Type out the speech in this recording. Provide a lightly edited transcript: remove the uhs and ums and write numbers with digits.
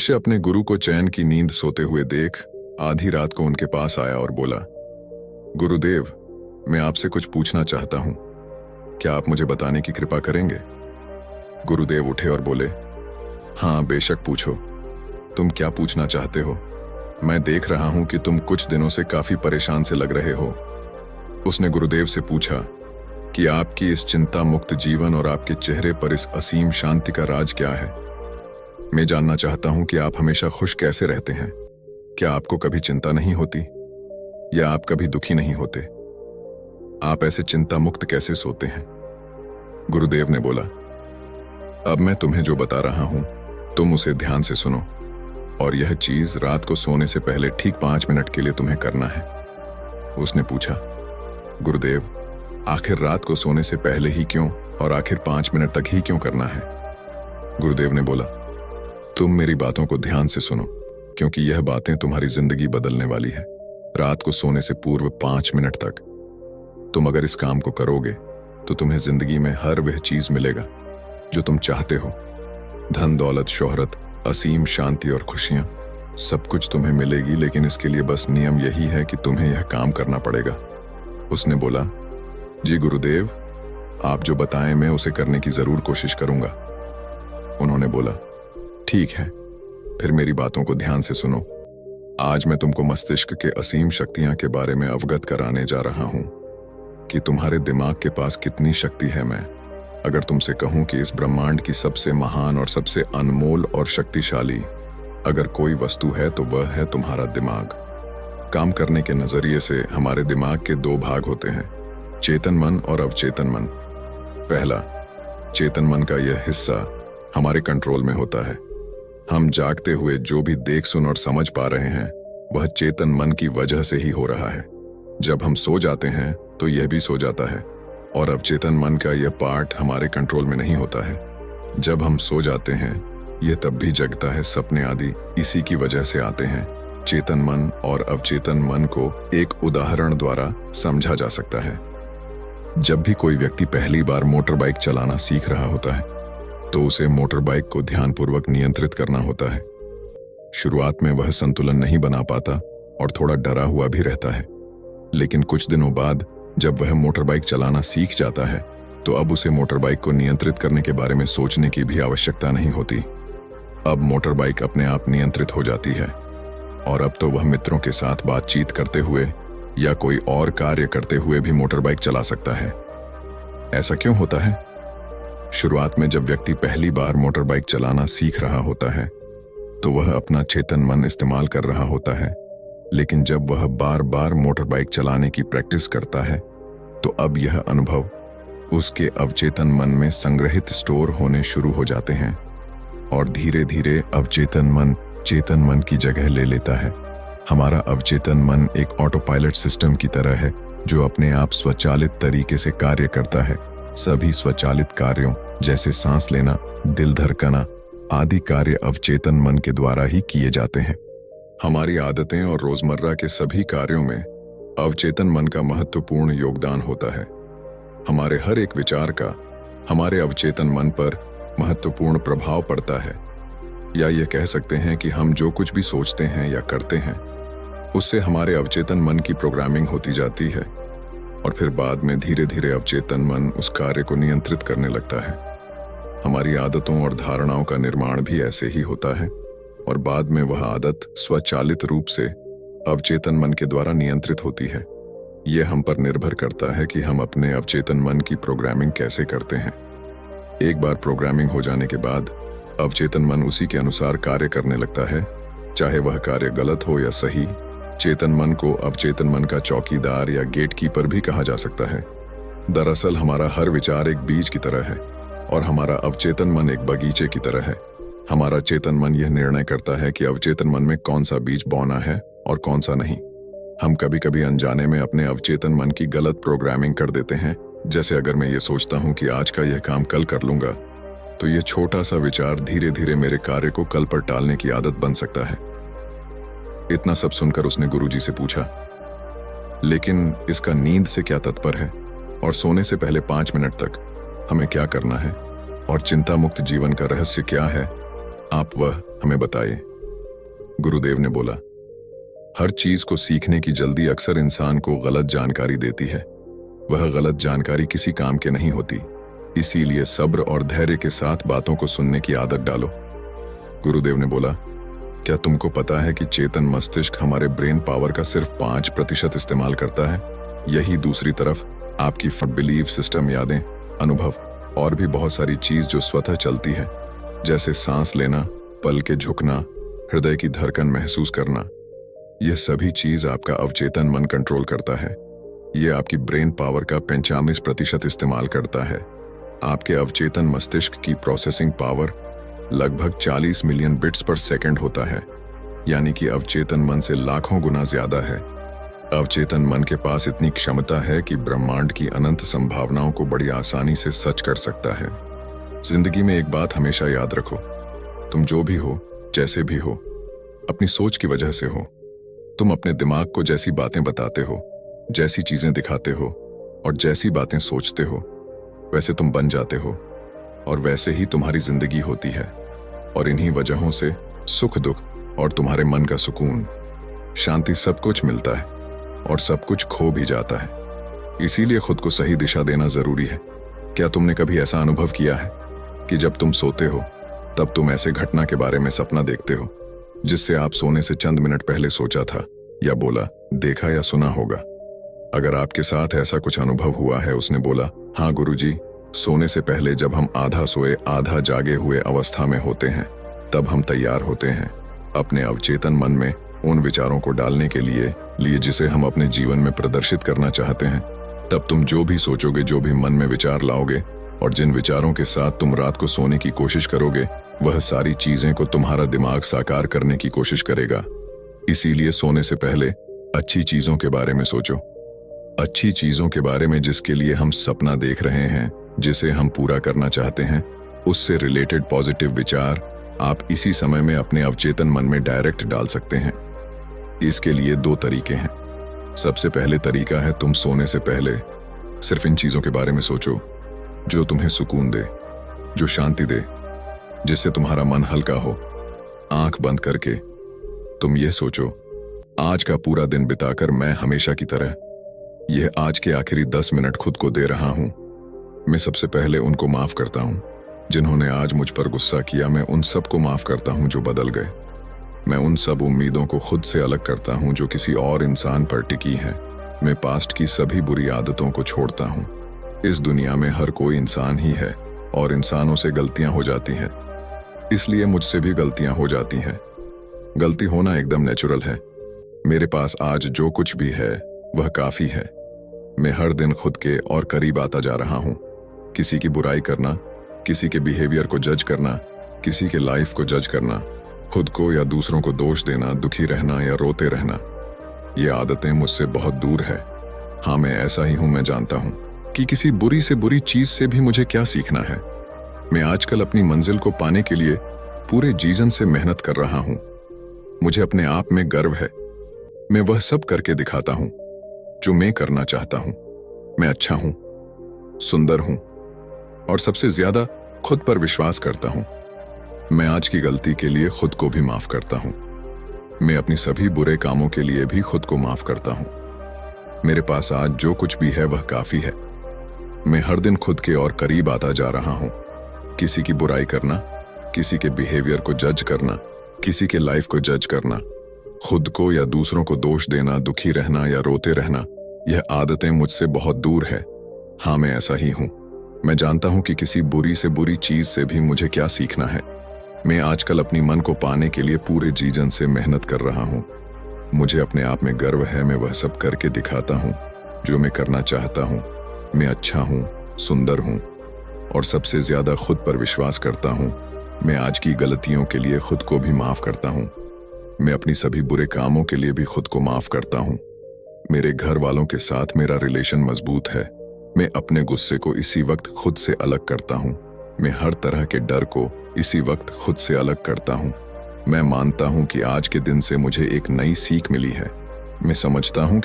शिष्य अपने गुरु को चैन की नींद सोते हुए देख आधी रात को उनके पास आया और बोला, गुरुदेव, मैं आपसे कुछ पूछना चाहता हूं, क्या आप मुझे बताने की कृपा करेंगे? गुरुदेव उठे और बोले, हाँ बेशक पूछो, तुम क्या पूछना चाहते हो? मैं देख रहा हूं कि तुम कुछ दिनों से काफी परेशान से लग रहे हो। उसने गुरुदेव से पूछा कि आपकी इस चिंता मुक्त जीवन और आपके चेहरे पर इस असीम शांति का राज क्या है। मैं जानना चाहता हूं कि आप हमेशा खुश कैसे रहते हैं। क्या आपको कभी चिंता नहीं होती या आप कभी दुखी नहीं होते? आप ऐसे चिंता मुक्त कैसे सोते हैं? गुरुदेव ने बोला, अब मैं तुम्हें जो बता रहा हूं तुम उसे ध्यान से सुनो, और यह चीज रात को सोने से पहले ठीक 5 मिनट के लिए तुम्हें करना है। उसने पूछा, गुरुदेव, आखिर रात को सोने से पहले ही क्यों और आखिर 5 मिनट तक ही क्यों करना है? गुरुदेव ने बोला, तुम मेरी बातों को ध्यान से सुनो, क्योंकि यह बातें तुम्हारी जिंदगी बदलने वाली है। रात को सोने से पूर्व 5 मिनट तक तुम अगर इस काम को करोगे तो तुम्हें जिंदगी में हर वह चीज मिलेगा जो तुम चाहते हो। धन, दौलत, शोहरत, असीम शांति और खुशियां, सब कुछ तुम्हें मिलेगी, लेकिन इसके लिए बस नियम यही है कि तुम्हें यह काम करना पड़ेगा। उसने बोला, जी गुरुदेव, आप जो बताएं मैं उसे करने की जरूर कोशिश करूंगा। उन्होंने बोला, ठीक है, फिर मेरी बातों को ध्यान से सुनो। आज मैं तुमको मस्तिष्क के असीम शक्तियां के बारे में अवगत कराने जा रहा हूं कि तुम्हारे दिमाग के पास कितनी शक्ति है। मैं अगर तुमसे कहूं कि इस ब्रह्मांड की सबसे महान और सबसे अनमोल और शक्तिशाली अगर कोई वस्तु है तो वह है तुम्हारा दिमाग। काम करने के नजरिए से हमारे दिमाग के 2 भाग होते हैं, चेतन मन और अवचेतन मन। पहला, चेतन मन का यह हिस्सा हमारे कंट्रोल में होता है। हम जागते हुए जो भी देख, सुन और समझ पा रहे हैं वह चेतन मन की वजह से ही हो रहा है। जब हम सो जाते हैं तो यह भी सो जाता है, और अवचेतन मन का यह पार्ट हमारे कंट्रोल में नहीं होता है। जब हम सो जाते हैं यह तब भी जगता है, सपने आदि इसी की वजह से आते हैं। चेतन मन और अवचेतन मन को एक उदाहरण द्वारा समझा जा सकता है। जब भी कोई व्यक्ति पहली बार मोटर बाइक चलाना सीख रहा होता है तो उसे मोटर बाइक को ध्यानपूर्वक नियंत्रित करना होता है। शुरुआत में वह संतुलन नहीं बना पाता और थोड़ा डरा हुआ भी रहता है, लेकिन कुछ दिनों बाद जब वह मोटर बाइक चलाना सीख जाता है तो अब उसे मोटर बाइक को नियंत्रित करने के बारे में सोचने की भी आवश्यकता नहीं होती। अब मोटर बाइक अपने आप नियंत्रित हो जाती है, और अब तो वह मित्रों के साथ बातचीत करते हुए या कोई और कार्य करते हुए भी मोटर बाइक चला सकता है। ऐसा क्यों होता है? शुरुआत में जब व्यक्ति पहली बार मोटर बाइक चलाना सीख रहा होता है तो वह अपना चेतन मन इस्तेमाल कर रहा होता है, लेकिन जब वह बार बार मोटर बाइक चलाने की प्रैक्टिस करता है तो अब यह अनुभव उसके अवचेतन मन में संग्रहित स्टोर होने शुरू हो जाते हैं, और धीरे धीरे अवचेतन मन चेतन मन की जगह ले लेता है। हमारा अवचेतन मन एक ऑटो पायलट सिस्टम की तरह है जो अपने आप स्वचालित तरीके से कार्य करता है। सभी स्वचालित कार्यों जैसे सांस लेना, दिल धड़कना आदि कार्य अवचेतन मन के द्वारा ही किए जाते हैं। हमारी आदतें और रोजमर्रा के सभी कार्यों में अवचेतन मन का महत्वपूर्ण योगदान होता है। हमारे हर एक विचार का हमारे अवचेतन मन पर महत्वपूर्ण प्रभाव पड़ता है, या ये कह सकते हैं कि हम जो कुछ भी सोचते हैं या करते हैं उससे हमारे अवचेतन मन की प्रोग्रामिंग होती जाती है, और फिर बाद में धीरे धीरे अवचेतन मन उस कार्य को नियंत्रित करने लगता है। हमारी आदतों और धारणाओं का निर्माण भी ऐसे ही होता है, और बाद में वह आदत स्वचालित रूप से अवचेतन मन के द्वारा नियंत्रित होती है। यह हम पर निर्भर करता है कि हम अपने अवचेतन मन की प्रोग्रामिंग कैसे करते हैं। एक बार प्रोग्रामिंग हो जाने के बाद अवचेतन मन उसी के अनुसार कार्य करने लगता है, चाहे वह कार्य गलत हो या सही। चेतन मन को अवचेतन मन का चौकीदार या गेटकीपर भी कहा जा सकता है। दरअसल हमारा हर विचार एक बीज की तरह है और हमारा अवचेतन मन एक बगीचे की तरह है। हमारा चेतन मन यह निर्णय करता है कि अवचेतन मन में कौन सा बीज बोना है और कौन सा नहीं। हम कभी कभी अनजाने में अपने अवचेतन मन की गलत प्रोग्रामिंग कर देते हैं। जैसे अगर मैं ये सोचता हूँ कि आज का यह काम कल कर लूंगा, तो यह छोटा सा विचार धीरे धीरे मेरे कार्य को कल पर टालने की आदत बन सकता है। इतना सब सुनकर उसने गुरुजी से पूछा, लेकिन इसका नींद से क्या तात्पर्य है, और सोने से पहले 5 मिनट तक हमें क्या करना है, और चिंता मुक्त जीवन का रहस्य क्या है? आप वह हमें बताइए। गुरुदेव ने बोला, हर चीज को सीखने की जल्दी अक्सर इंसान को गलत जानकारी देती है। वह गलत जानकारी किसी काम के नहीं होती, इसीलिए सब्र और धैर्य के साथ बातों को सुनने की आदत डालो। गुरुदेव ने बोला, क्या तुमको पता है कि चेतन मस्तिष्क हमारे ब्रेन पावर का सिर्फ 5% इस्तेमाल करता है? यही दूसरी तरफ आपकी बिलीफ सिस्टम, यादें, अनुभव और भी बहुत सारी चीज जो स्वतः चलती है, जैसे सांस लेना, पल के झुकना, हृदय की धड़कन महसूस करना, यह सभी चीज आपका अवचेतन मन कंट्रोल करता है। यह आपकी ब्रेन पावर का 95% इस्तेमाल करता है। आपके अवचेतन मस्तिष्क की प्रोसेसिंग पावर लगभग 40 मिलियन बिट्स पर सेकंड होता है, यानी कि अवचेतन मन से लाखों गुना ज्यादा है। अवचेतन मन के पास इतनी क्षमता है कि ब्रह्मांड की अनंत संभावनाओं को बड़ी आसानी से सच कर सकता है। जिंदगी में एक बात हमेशा याद रखो, तुम जो भी हो, जैसे भी हो, अपनी सोच की वजह से हो। तुम अपने दिमाग को जैसी बातें बताते हो, जैसी चीजें दिखाते हो और जैसी बातें सोचते हो, वैसे तुम बन जाते हो और वैसे ही तुम्हारी जिंदगी होती है। और इन्हीं वजहों से सुख दुख और तुम्हारे मन का सुकून, शांति सब कुछ मिलता है और सब कुछ खो भी जाता है। इसीलिए खुद को सही दिशा देना जरूरी है। क्या तुमने कभी ऐसा अनुभव किया है कि जब तुम सोते हो तब तुम ऐसे घटना के बारे में सपना देखते हो जिससे आप सोने से चंद मिनट पहले सोचा था या बोला, देखा या सुना होगा? अगर आपके साथ ऐसा कुछ अनुभव हुआ है, उसने बोला, हाँ गुरुजी, सोने से पहले जब हम आधा सोए आधा जागे हुए अवस्था में होते हैं, तब हम तैयार होते हैं अपने अवचेतन मन में उन विचारों को डालने के लिए जिसे हम अपने जीवन में प्रदर्शित करना चाहते हैं। तब तुम जो भी सोचोगे, जो भी मन में विचार लाओगे और जिन विचारों के साथ तुम रात को सोने की कोशिश करोगे, वह सारी चीजें को तुम्हारा दिमाग साकार करने की कोशिश करेगा। इसीलिए सोने से पहले अच्छी चीजों के बारे में सोचो, अच्छी चीजों के बारे में जिसके लिए हम सपना देख रहे हैं, जिसे हम पूरा करना चाहते हैं, उससे रिलेटेड पॉजिटिव विचार आप इसी समय में अपने अवचेतन मन में डायरेक्ट डाल सकते हैं। इसके लिए 2 तरीके हैं। सबसे पहले तरीका है, तुम सोने से पहले सिर्फ इन चीजों के बारे में सोचो जो तुम्हें सुकून दे, जो शांति दे, जिससे तुम्हारा मन हल्का हो। आंख बंद करके तुम ये सोचो, आज का पूरा दिन बिताकर मैं हमेशा की तरह यह आज के आखिरी 10 मिनट खुद को दे रहा हूं। मैं सबसे पहले उनको माफ करता हूं जिन्होंने आज मुझ पर गुस्सा किया। मैं उन सबको माफ करता हूं जो बदल गए। मैं उन सब उम्मीदों को खुद से अलग करता हूं जो किसी और इंसान पर टिकी हैं। मैं पास्ट की सभी बुरी आदतों को छोड़ता हूं। इस दुनिया में हर कोई इंसान ही है और इंसानों से गलतियां हो जाती हैं, इसलिए मुझसे भी गलतियां हो जाती हैं। गलती होना एकदम नेचुरल है। मेरे पास आज जो कुछ भी है वह काफी है। मैं हर दिन खुद के और करीब आता जा रहा हूं। किसी की बुराई करना, किसी के बिहेवियर को जज करना, किसी के लाइफ को जज करना, खुद को या दूसरों को दोष देना, दुखी रहना या रोते रहना, ये आदतें मुझसे बहुत दूर है। हाँ, मैं ऐसा ही हूं। मैं जानता हूं कि किसी बुरी से बुरी चीज से भी मुझे क्या सीखना है। मैं आजकल अपनी मंजिल को पाने के लिए पूरे जीवन से मेहनत कर रहा हूं। मुझे अपने आप में गर्व है। मैं वह सब करके दिखाता हूं जो मैं करना चाहता हूं। मैं अच्छा हूं, सुंदर हूं और सबसे ज्यादा खुद पर विश्वास करता हूं। मैं आज की गलती के लिए खुद को भी माफ करता हूं। मैं अपनी सभी बुरे कामों के लिए भी खुद को माफ करता हूं। मेरे पास आज जो कुछ भी है वह काफी है। मैं हर दिन खुद के और करीब आता जा रहा हूं। किसी की बुराई करना, किसी के बिहेवियर को जज करना, किसी के लाइफ को जज करना, खुद को या दूसरों को दोष देना, दुखी रहना या रोते रहना, यह आदतें मुझसे बहुत दूर है। हाँ, मैं ऐसा ही हूं। मैं जानता हूं कि किसी बुरी से बुरी चीज से भी मुझे क्या सीखना है। मैं आजकल अपनी मन को पाने के लिए पूरे जीवन से मेहनत कर रहा हूं। मुझे अपने आप में गर्व है। मैं वह सब करके दिखाता हूं जो मैं करना चाहता हूं। मैं अच्छा हूं, सुंदर हूं और सबसे ज्यादा खुद पर विश्वास करता हूं। मैं आज की गलतियों के लिए खुद को भी माफ करता हूं। मैं अपनी सभी बुरे कामों के लिए भी खुद को माफ करता हूं। मेरे घर वालों के साथ मेरा रिलेशन मजबूत है। मैं अपने गुस्से को इसी वक्त खुद से अलग करता हूं। मैं हर तरह के डर को इसी वक्त खुद से अलग करता हूं। मैं मानता हूं कि आज के दिन से मुझे एक नई सीख मिली है। मैं समझता हूं कि